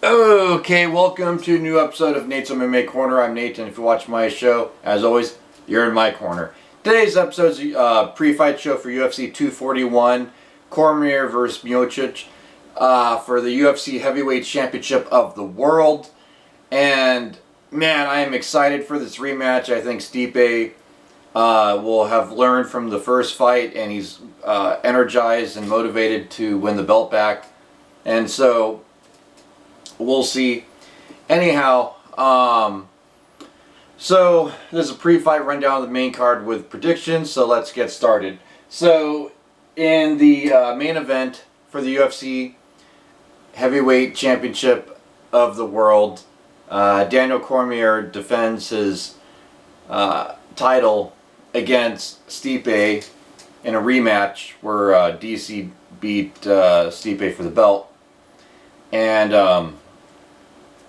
Okay, welcome to a new episode of Nate's MMA Corner. I'm Nate, and if you watch my show, as always, you're in my corner. Today's episode is a pre-fight show for UFC 241, Cormier versus Miocic, for the UFC Heavyweight Championship of the World. And man, I am excited for this rematch. I think Stipe will have learned from the first fight, and he's energized and motivated to win the belt back. And so we'll see. Anyhow, so there's a pre-fight rundown of the main card with predictions, so let's get started. So in the main event for the UFC Heavyweight Championship of the World, Daniel Cormier defends his title against Stipe in a rematch where DC beat Stipe for the belt. And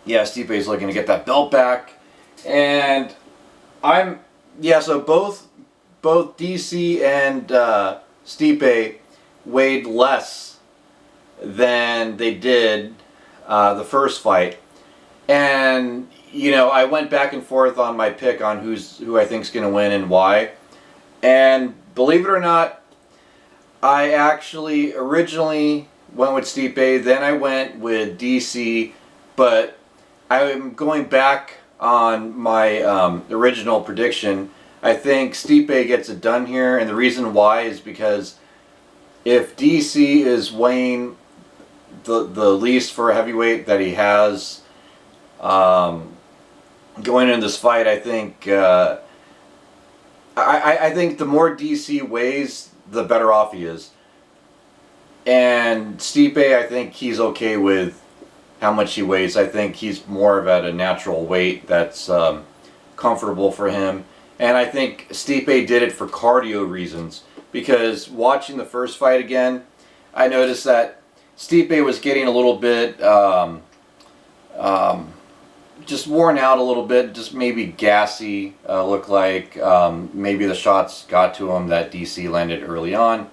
yeah, Stipe is looking to get that belt back, and so both DC and Stipe weighed less than they did the first fight, and you know, I went back and forth on my pick on who I think's going to win and why, and believe it or not, I actually originally went with Stipe, then I went with DC, but I'm going back on my original prediction. I think Stipe gets it done here, and the reason why is because if DC is weighing the least for a heavyweight that he has going into this fight, I think I think the more DC weighs, the better off he is. And Stipe, I think he's okay with how much he weighs. I think he's more of at a natural weight that's comfortable for him. And I think Stipe did it for cardio reasons, because watching the first fight again, I noticed that Stipe was getting a little bit just worn out a little bit, just maybe gassy, looked like. Maybe the shots got to him that DC landed early on.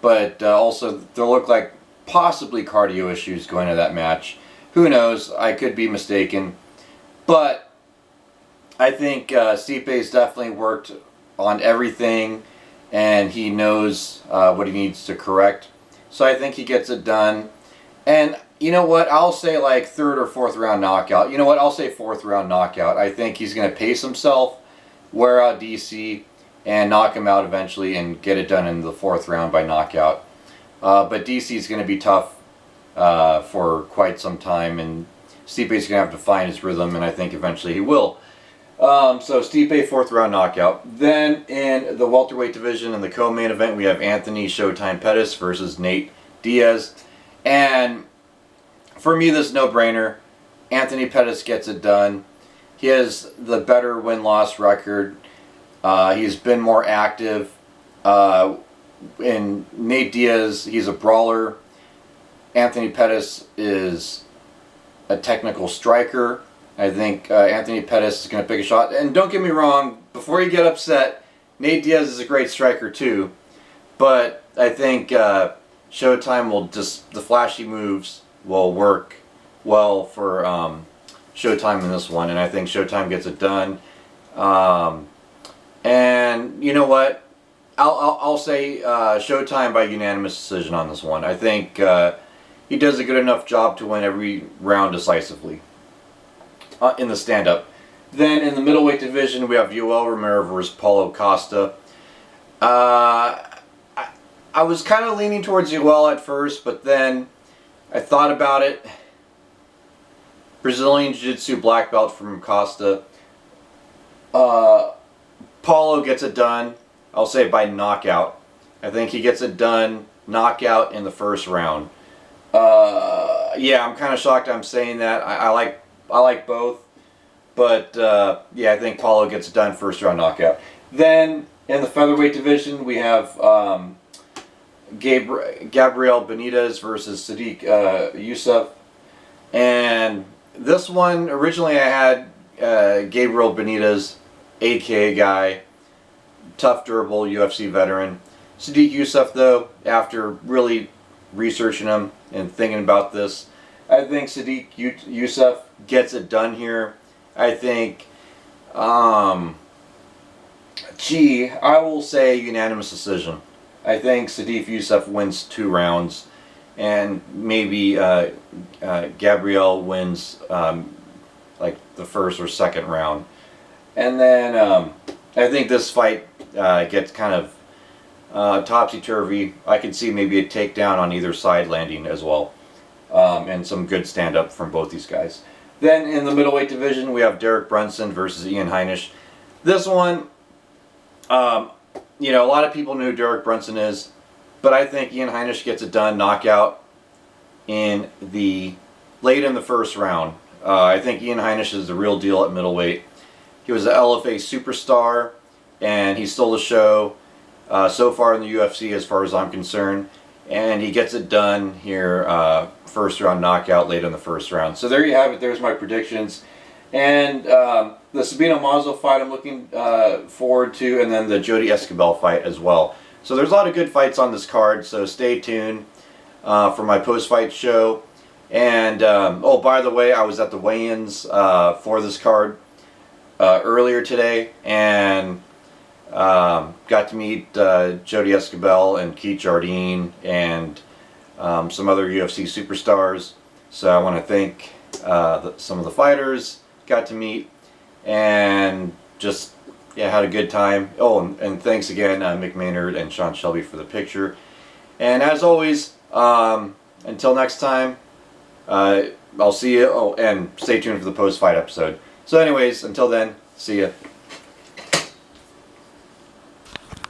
But also there looked like possibly cardio issues going into that match. Who knows? I could be mistaken. But I think Stipe's definitely worked on everything, and he knows what he needs to correct. So I think he gets it done. And you know what? I'll say like third or fourth round knockout. You know what? I'll say fourth round knockout. I think he's going to pace himself, wear out DC, and knock him out eventually and get it done in the fourth round by knockout. But DC is going to be tough for quite some time, and Stipe is going to have to find his rhythm, and I think eventually he will. So Stipe, fourth round knockout. Then in the welterweight division, in the co-main event, we have Anthony Showtime Pettis versus Nate Diaz. And for me, this is no-brainer. Anthony Pettis gets it done. He has the better win-loss record. He's been more active. In Nate Diaz, he's a brawler. Anthony Pettis is a technical striker. I think Anthony Pettis is going to pick a shot. And don't get me wrong, before you get upset, Nate Diaz is a great striker too. But I think Showtime will just, the flashy moves will work well for Showtime in this one. And I think Showtime gets it done. And you know what? I'll say Showtime by unanimous decision on this one. I think he does a good enough job to win every round decisively in the stand-up. Then in the middleweight division, we have Yoel Romero versus Paulo Costa. I was kind of leaning towards Yoel at first, but then I thought about it. Brazilian Jiu-Jitsu black belt from Costa. Paulo gets it done, I'll say by knockout. I think he gets it done, knockout in the first round. Yeah, I'm kind of shocked I'm saying that. I like both, but yeah, I think Paulo gets it done first round knockout. Then in the featherweight division, we have Gabriel Benitez versus Sadiq Youssef, and this one originally I had Gabriel Benitez, AKA guy, tough, durable UFC veteran. Sadiq Youssef, though, after really researching him and thinking about this, I think Sadiq Youssef gets it done here. I think, I will say unanimous decision. I think Sadiq Youssef wins 2 rounds, and maybe Gabriel wins like the first or second round. And then I think this fight gets kind of topsy-turvy. I could see maybe a takedown on either side landing as well. And some good stand-up from both these guys. Then in the middleweight division, we have Derek Brunson versus Ian Heinisch. This one, you know, a lot of people know who Derek Brunson is, but I think Ian Heinisch gets it done, knockout in the late in the first round. I think Ian Heinisch is the real deal at middleweight. He was an LFA superstar, and he stole the show so far in the UFC as far as I'm concerned. And he gets it done here, first round knockout late in the first round. So there you have it. There's my predictions. And the Sabino Mazo fight I'm looking forward to, and then the Jody Escobar fight as well. So there's a lot of good fights on this card, so stay tuned for my post-fight show. And, oh, by the way, I was at the weigh-ins for this card earlier today, and got to meet Jody Escobar and Keith Jardine and some other UFC superstars. So I want to thank some of the fighters got to meet, and just, yeah, had a good time. Oh, and thanks again Mick Maynard and Sean Shelby for the picture. And as always, until next time, I'll see you. Oh, and stay tuned for the post-fight episode. So anyways, until then, see ya.